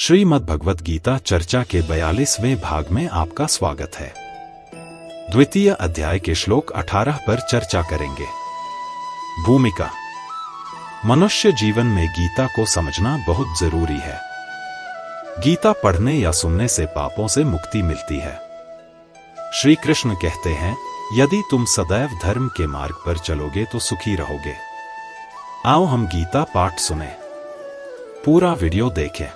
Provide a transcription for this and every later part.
श्रीमद् भगवत गीता चर्चा के 42वें भाग में आपका स्वागत है। द्वितीय अध्याय के श्लोक 18 पर चर्चा करेंगे। भूमिका। मनुष्य जीवन में गीता को समझना बहुत जरूरी है। गीता पढ़ने या सुनने से पापों से मुक्ति मिलती है। श्री कृष्ण कहते हैं, यदि तुम सदैव धर्म के मार्ग पर चलोगे तो सुखी रहोगे। आओ हम गीता पाठ सुने, पूरा वीडियो देखें,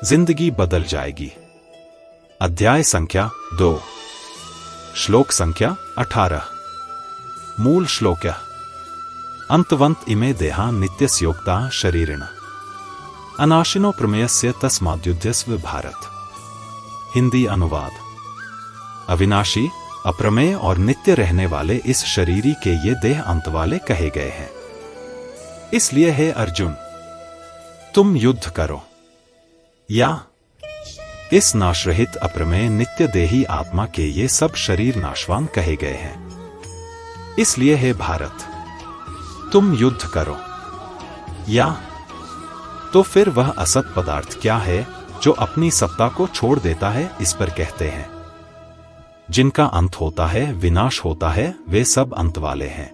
जिंदगी बदल जाएगी। अध्याय संख्या 2, श्लोक संख्या 18। मूल श्लोक। अंतवंत इमे देहा नित्यस्योक्ता शरीरिण अनाशिनो प्रमेयस्य तस्माद्युध्यस्व भारत। हिंदी अनुवाद। अविनाशी, अप्रमेय और नित्य रहने वाले इस शरीरी के ये देह अंत वाले कहे गए हैं। इसलिए हे अर्जुन, तुम युद्ध करो। या इस नाशरहित अप्रमेय नित्य देही आत्मा के ये सब शरीर नाशवान कहे गए हैं। इसलिए हे भारत, तुम युद्ध करो। या तो फिर वह असत पदार्थ क्या है जो अपनी सत्ता को छोड़ देता है, इस पर कहते हैं। जिनका अंत होता है, विनाश होता है, वे सब अंत वाले हैं।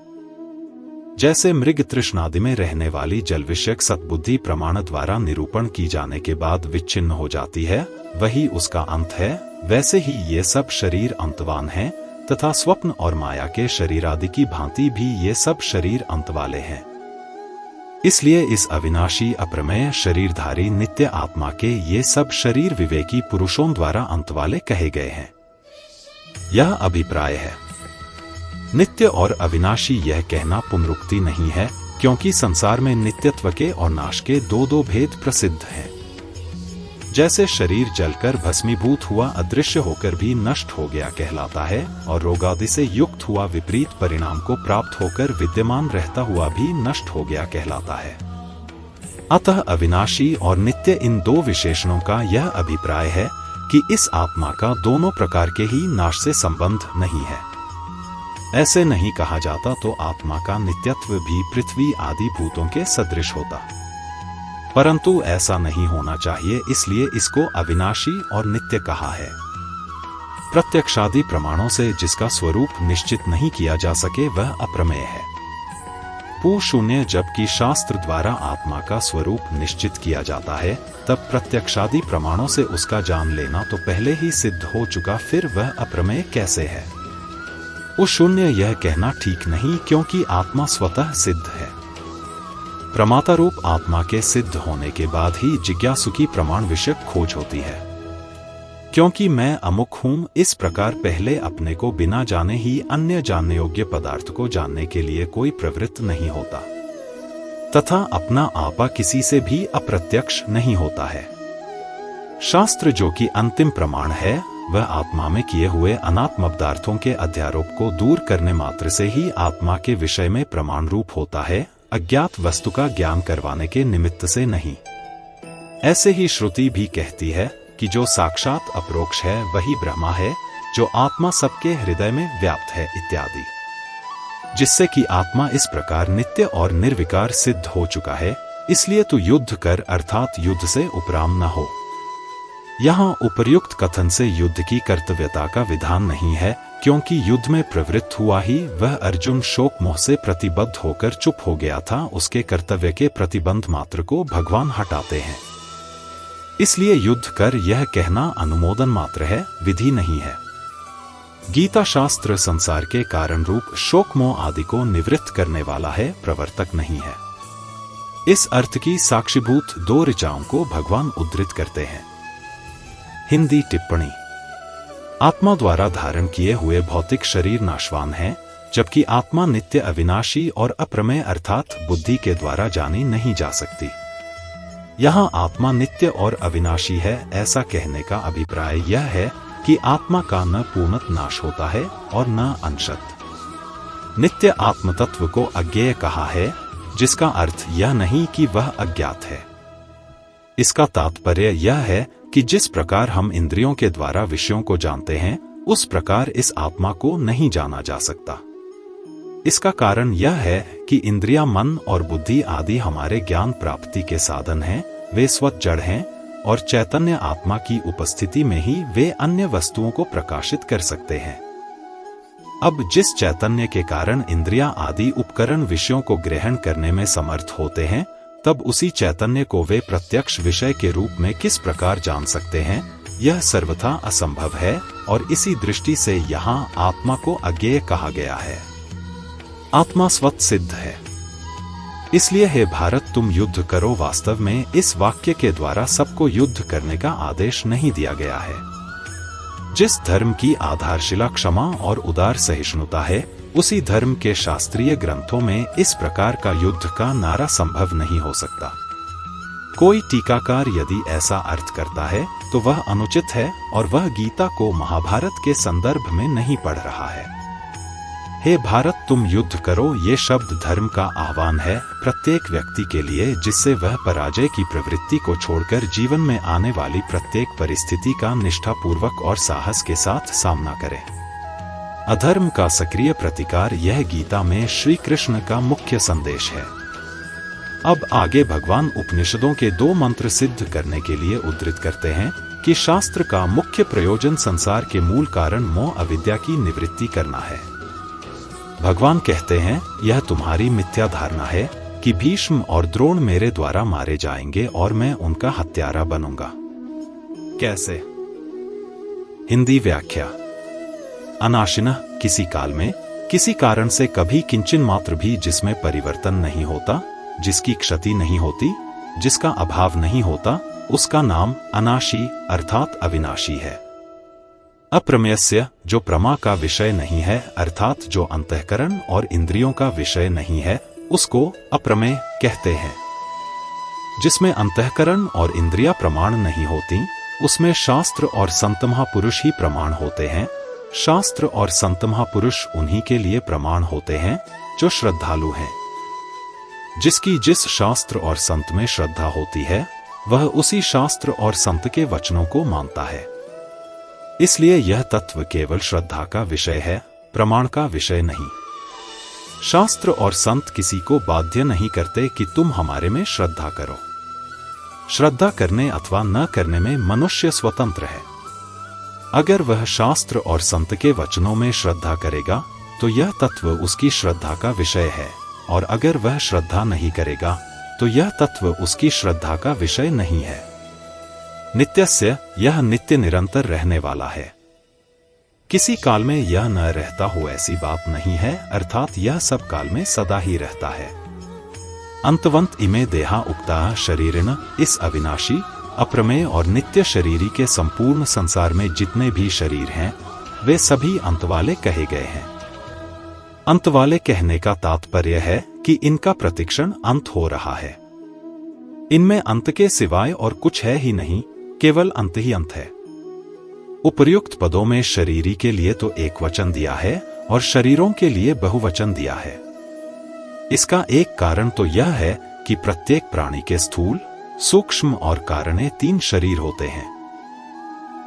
जैसे मृग तृष्णादि में रहने वाली जल विषयक सत्बुद्धि प्रमाण द्वारा निरूपण की जाने के बाद विच्छिन्न हो जाती है, वही उसका अंत है, वैसे ही ये सब शरीर अंतवान हैं तथा स्वप्न और माया के शरीर आदि की भांति भी ये सब शरीर अंत वाले हैं। इसलिए इस अविनाशी अप्रमेय शरीरधारी नित्य आत्मा के ये सब शरीर विवेकी पुरुषों द्वारा अंत वाले कहे गए हैं। यह अभिप्राय है। नित्य और अविनाशी यह कहना पुनरुक्ति नहीं है, क्योंकि संसार में नित्यत्व के और नाश के दो भेद प्रसिद्ध हैं। जैसे शरीर जलकर भस्मीभूत हुआ अदृश्य होकर भी नष्ट हो गया कहलाता है, और रोगादि से युक्त हुआ विपरीत परिणाम को प्राप्त होकर विद्यमान रहता हुआ भी नष्ट हो गया कहलाता है। अतः अविनाशी और नित्य इन दो विशेषणों का यह अभिप्राय है कि इस आत्मा का दोनों प्रकार के ही नाश से संबंध नहीं है। ऐसे नहीं कहा जाता तो आत्मा का नित्यत्व भी पृथ्वी आदि भूतों के सदृश होता, परंतु ऐसा नहीं होना चाहिए, इसलिए इसको अविनाशी और नित्य कहा है। प्रत्यक्षादि प्रमाणों से जिसका स्वरूप निश्चित नहीं किया जा सके वह अप्रमेय है। शून्य जबकि शास्त्र द्वारा आत्मा का स्वरूप निश्चित किया जाता है, तब प्रत्यक्षादि प्रमाणों से उसका जान लेना तो पहले ही सिद्ध हो चुका, फिर वह अप्रमेय कैसे है? शून्य यह कहना ठीक नहीं, क्योंकि आत्मा स्वतः सिद्ध है। प्रमाता रूप आत्मा के सिद्ध होने के बाद ही जिज्ञासु की प्रमाण विषयक खोज होती है। क्योंकि मैं अमुक हूं, इस प्रकार पहले अपने को बिना जाने ही अन्य जानने योग्य पदार्थ को जानने के लिए कोई प्रवृत्त नहीं होता, तथा अपना आपा किसी से भी अप्रत्यक्ष नहीं होता है। शास्त्र जो कि अंतिम प्रमाण है, वह आत्मा में किए हुए अनात्म पदार्थों के अध्यारोप को दूर करने मात्र से ही आत्मा के विषय में प्रमाण रूप होता है, अज्ञात वस्तु का ज्ञान करवाने के निमित्त से नहीं। ऐसे ही श्रुति भी कहती है कि जो साक्षात अपरोक्ष है वही ब्रह्मा है, जो आत्मा सबके हृदय में व्याप्त है इत्यादि। जिससे कि आत्मा इस प्रकार नित्य और निर्विकार सिद्ध हो चुका है। इसलिए तू युद्ध कर, अर्थात युद्ध से उपराम न हो। यहाँ उपर्युक्त कथन से युद्ध की कर्तव्यता का विधान नहीं है, क्योंकि युद्ध में प्रवृत्त हुआ ही वह अर्जुन शोक मोह से प्रतिबद्ध होकर चुप हो गया था। उसके कर्तव्य के प्रतिबंध मात्र को भगवान हटाते हैं। इसलिए युद्ध कर यह कहना अनुमोदन मात्र है, विधि नहीं है। गीता शास्त्र संसार के कारण रूप शोक मोह आदि को निवृत्त करने वाला है, प्रवर्तक नहीं है। इस अर्थ की साक्षीभूत 2 ऋचाओं को भगवान उद्धृत करते हैं। हिंदी टिप्पणी। आत्मा द्वारा धारण किए हुए भौतिक शरीर नाशवान है, जबकि आत्मा नित्य अविनाशी और अप्रमेय अर्थात बुद्धि के द्वारा जानी नहीं जा सकती। यहाँ आत्मा नित्य और अविनाशी है, ऐसा कहने का अभिप्राय यह है कि आत्मा का न पूर्णत नाश होता है और न अंशत। नित्य आत्म तत्व को अज्ञेय कहा है, जिसका अर्थ यह नहीं कि वह अज्ञात है। इसका तात्पर्य यह है कि जिस प्रकार हम इंद्रियों के द्वारा विषयों को जानते हैं, उस प्रकार इस आत्मा को नहीं जाना जा सकता। इसका कारण यह है कि इंद्रियां, मन और बुद्धि आदि हमारे ज्ञान प्राप्ति के साधन हैं, वे स्वतः जड़ हैं और चैतन्य आत्मा की उपस्थिति में ही वे अन्य वस्तुओं को प्रकाशित कर सकते हैं। अब जिस चैतन्य के कारण इंद्रियां आदि उपकरण विषयों को ग्रहण करने में समर्थ होते हैं, तब उसी चैतन्य को वे प्रत्यक्ष विषय के रूप में किस प्रकार जान सकते हैं, यह सर्वथा असंभव है। और इसी दृष्टि से यहाँ आत्मा को अज्ञेय कहा गया है। आत्मा स्वतः सिद्ध है। इसलिए हे भारत, तुम युद्ध करो। वास्तव में इस वाक्य के द्वारा सबको युद्ध करने का आदेश नहीं दिया गया है। जिस धर्म की आधारशिला क्षमा और उदार सहिष्णुता है, उसी धर्म के शास्त्रीय ग्रंथों में इस प्रकार का युद्ध का नारा संभव नहीं हो सकता। कोई टीकाकार यदि ऐसा अर्थ करता है तो वह अनुचित है और वह गीता को महाभारत के संदर्भ में नहीं पढ़ रहा है। हे भारत, तुम युद्ध करो, ये शब्द धर्म का आह्वान है प्रत्येक व्यक्ति के लिए, जिससे वह पराजय की प्रवृत्ति को छोड़कर जीवन में आने वाली प्रत्येक परिस्थिति का निष्ठापूर्वक और साहस के साथ सामना करे। अधर्म का सक्रिय प्रतिकार, यह गीता में श्री कृष्ण का मुख्य संदेश है। अब आगे भगवान उपनिषदों के 2 मंत्र सिद्ध करने के लिए उद्धृत करते हैं कि शास्त्र का मुख्य प्रयोजन संसार के मूल कारण मोह अविद्या की निवृत्ति करना है। भगवान कहते हैं, यह तुम्हारी मिथ्या धारणा है कि भीष्म और द्रोण मेरे द्वारा मारे जाएंगे और मैं उनका हत्यारा बनूंगा। कैसे? हिंदी व्याख्या। अनाशिनः, किसी काल में, किसी कारण से कभी किंचन मात्र भी जिसमें परिवर्तन नहीं होता, जिसकी क्षति नहीं होती, जिसका अभाव नहीं होता, उसका नाम अनाशी अर्थात अविनाशी है। अप्रमेयस्य, जो प्रमा का विषय नहीं है अर्थात जो अंतःकरण और इंद्रियों का विषय नहीं है, उसको अप्रमेय कहते हैं। जिसमें अंतःकरण और इंद्रियां प्रमाण नहीं होती, उसमें शास्त्र और संत महापुरुष ही प्रमाण होते हैं। शास्त्र और संत महापुरुष उन्हीं के लिए प्रमाण होते हैं जो श्रद्धालु हैं। जिसकी जिस शास्त्र और संत में श्रद्धा होती है, वह उसी शास्त्र और संत के वचनों को मानता है। इसलिए यह तत्व केवल श्रद्धा का विषय है, प्रमाण का विषय नहीं। शास्त्र और संत किसी को बाध्य नहीं करते कि तुम हमारे में श्रद्धा करो। श्रद्धा करने अथवा न करने में मनुष्य स्वतंत्र है। अगर वह शास्त्र और संत के वचनों में श्रद्धा करेगा तो यह तत्व उसकी श्रद्धा का विषय है, और अगर वह श्रद्धा नहीं करेगा तो यह तत्व उसकी श्रद्धा का विषय नहीं है। नित्यस्य, यह नित्य निरंतर रहने वाला है। किसी काल में यह न रहता हो ऐसी बात नहीं है, अर्थात यह सब काल में सदा ही रहता है। अंतवंत इमे देहा उक्ता शरीरिण, इस अविनाशी, अप्रमेय और नित्य शरीरी के संपूर्ण संसार में जितने भी शरीर हैं, वे सभी अंतवाले कहे गए हैं। अंतवाले कहने का तात्पर्य है कि इनका प्रतिक्षण अंत हो रहा है। इनमें अंत के सिवाय और कुछ है ही नहीं, केवल अंत ही अंत है। उपर्युक्त पदों में शरीरी के लिए तो एक वचन दिया है और शरीरों के लिए बहुवचन दिया है। इसका एक कारण तो यह है कि प्रत्येक प्राणी के स्थूल, सूक्ष्म और कारणे 3 शरीर होते हैं।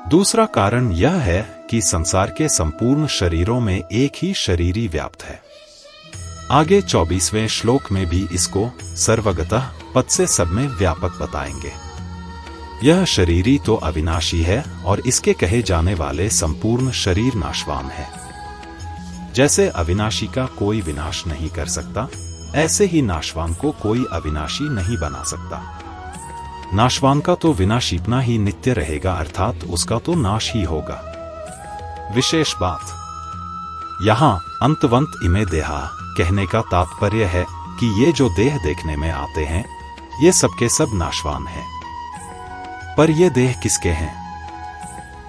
दूसरा कारण यह है कि संसार के संपूर्ण शरीरों में एक ही शरीरी व्याप्त है। आगे 24वें श्लोक में भी इसको सर्वगतः पद से सब में व्यापक बताएंगे। यह शरीरी तो अविनाशी है और इसके कहे जाने वाले संपूर्ण शरीर नाशवान है। जैसे अविनाशी का कोई विनाश नहीं कर सकता, ऐसे ही नाशवान को कोई अविनाशी नहीं बना सकता। नाशवान का तो विनाशीपना ही नित्य रहेगा, अर्थात उसका तो नाश ही होगा। विशेष बात, यहाँ अंतवंत इमे देहा कहने का तात्पर्य है कि ये जो देह देखने में आते हैं, ये सबके सब नाशवान हैं। पर ये देह किसके हैं?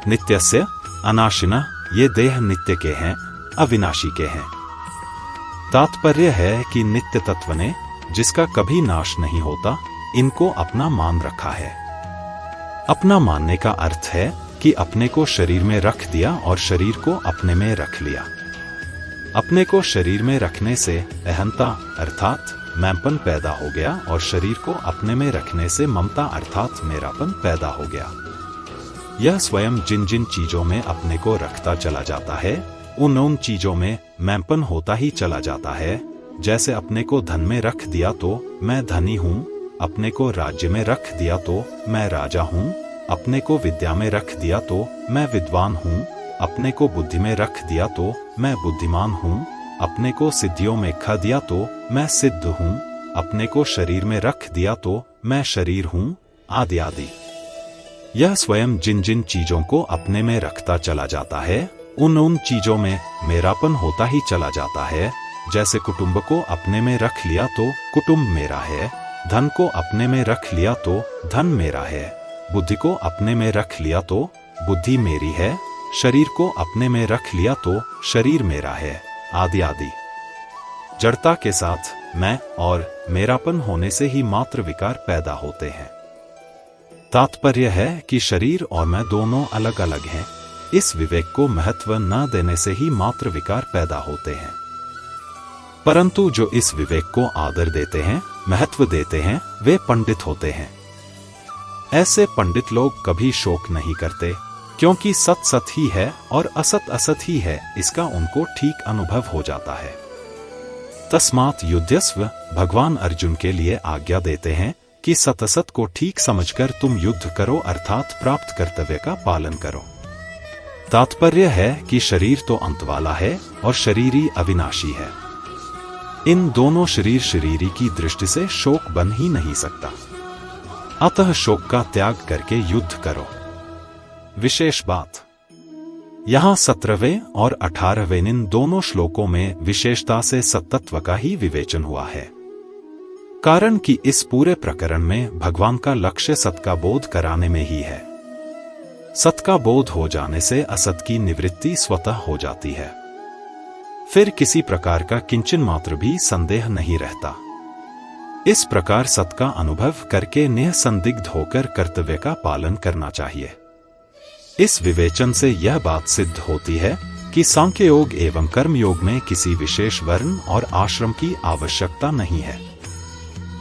नित्यस्य अनाशिना, ये देह नित्य के हैं, अविनाशी के हैं। तात्पर्य है कि नित्य तत्व ने, जिसका कभी नाश नहीं होता, इनको अपना मान रखा है। अपना मानने का अर्थ है कि अपने को शरीर में रख दिया और शरीर को अपने में रख लिया। अपने को शरीर में रखने से अहंता अर्थात मैंपन पैदा हो गया और शरीर को अपने में रखने से ममता अर्थात मेरापन पैदा हो गया। यह स्वयं जिन जिन चीजों में अपने को रखता चला जाता है, उन चीजों में मैंपन होता ही चला जाता है। जैसे अपने को धन में रख दिया तो मैं धनी हूं, अपने को राज्य में रख दिया तो मैं राजा हूँ, अपने को विद्या में रख दिया तो मैं विद्वान हूँ, अपने को बुद्धि में रख दिया तो मैं बुद्धिमान हूँ, अपने को सिद्धियों में खा दिया तो मैं सिद्ध हूँ, अपने को शरीर में रख दिया तो मैं शरीर हूँ, आदि आदि। यह स्वयं जिन जिन चीजों को अपने में रखता चला जाता है, उन चीजों में मेरापन होता ही चला जाता है। जैसे कुटुंब को अपने में रख लिया तो कुटुंब मेरा है, धन को अपने में रख लिया तो धन मेरा है, बुद्धि को अपने में रख लिया तो बुद्धि मेरी है, शरीर को अपने में रख लिया तो शरीर मेरा है, आदि आदि। जड़ता के साथ मैं और मेरापन होने से ही मात्र विकार पैदा होते हैं। तात्पर्य है कि शरीर और मैं दोनों अलग अलग हैं। इस विवेक को महत्व न देने से ही मात्र विकार पैदा होते हैं। परंतु जो इस विवेक को आदर देते हैं, महत्व देते हैं, वे पंडित होते हैं। ऐसे पंडित लोग कभी शोक नहीं करते, क्योंकि सत सत ही है और असत असत ही है, इसका उनको ठीक अनुभव हो जाता है। तस्मात् युध्यस्व, भगवान अर्जुन के लिए आज्ञा देते हैं कि सतसत को ठीक समझकर तुम युद्ध करो, अर्थात प्राप्त कर्तव्य का पालन करो। तात्पर्य है कि शरीर तो अंत वाला है और शरीरी अविनाशी है। इन दोनों शरीरी की दृष्टि से शोक बन ही नहीं सकता। अतः शोक का त्याग करके युद्ध करो। विशेष बात, यहाँ 17वें और 18वें इन दोनों श्लोकों में विशेषता से सत्तत्व का ही विवेचन हुआ है। कारण कि इस पूरे प्रकरण में भगवान का लक्ष्य सत का बोध कराने में ही है। सत का बोध हो जाने से असत की निवृत्ति स्वतः हो जाती है। फिर किसी प्रकार का किंचन मात्र भी संदेह नहीं रहता। इस प्रकार सत का अनुभव करके निसंदिग्ध होकर कर्तव्य का पालन करना चाहिए। इस विवेचन से यह बात सिद्ध होती है कि सांख्य योग एवं कर्म योग में किसी विशेष वर्ण और आश्रम की आवश्यकता नहीं है।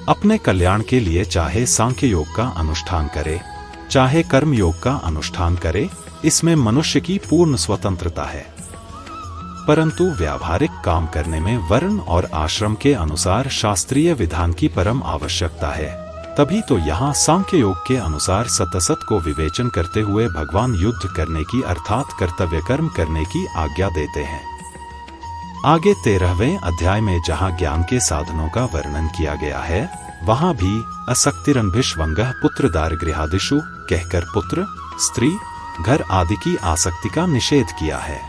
अपने कल्याण के लिए चाहे सांख्य योग का अनुष्ठान करे, चाहे कर्म योग का अनुष्ठान करे, इसमें मनुष्य की पूर्ण स्वतंत्रता है। परंतु व्यावहारिक काम करने में वर्ण और आश्रम के अनुसार शास्त्रीय विधान की परम आवश्यकता है। तभी तो यहाँ सांख्य योग के अनुसार सतसत को विवेचन करते हुए भगवान युद्ध करने की अर्थात कर्तव्य कर्म करने की आज्ञा देते हैं। आगे 13वें अध्याय में जहाँ ज्ञान के साधनों का वर्णन किया गया है, वहाँ भी असक्तिरन्भिष्वंगः पुत्र दारगृहादिषु कहकर पुत्र, स्त्री, घर आदि की आसक्ति का निषेध किया है।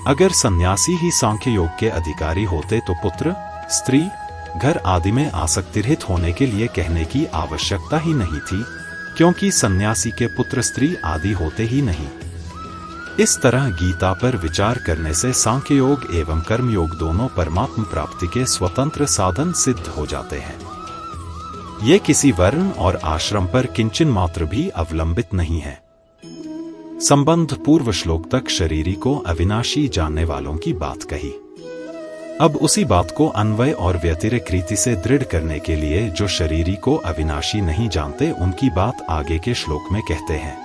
अगर सन्यासी ही सांख्य योग के अधिकारी होते तो पुत्र, स्त्री, घर आदि में आसक्तिरहित होने के लिए कहने की आवश्यकता ही नहीं थी, क्योंकि सन्यासी के पुत्र स्त्री आदि होते ही नहीं। इस तरह गीता पर विचार करने से सांख्य योग एवं कर्म योग दोनों परमात्म प्राप्ति के स्वतंत्र साधन सिद्ध हो जाते हैं। ये किसी वर्ण और आश्रम पर किंचन मात्र भी अवलंबित नहीं है। संबंध पूर्व श्लोक तक शरीरी को अविनाशी जानने वालों की बात कही। अब उसी बात को अन्वय और व्यतिरिक रीति से दृढ़ करने के लिए जो शरीरी को अविनाशी नहीं जानते, उनकी बात आगे के श्लोक में कहते हैं।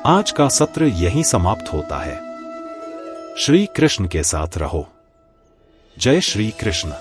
आज का सत्र यहीं समाप्त होता है। श्री कृष्ण के साथ रहो। जय श्री कृष्ण।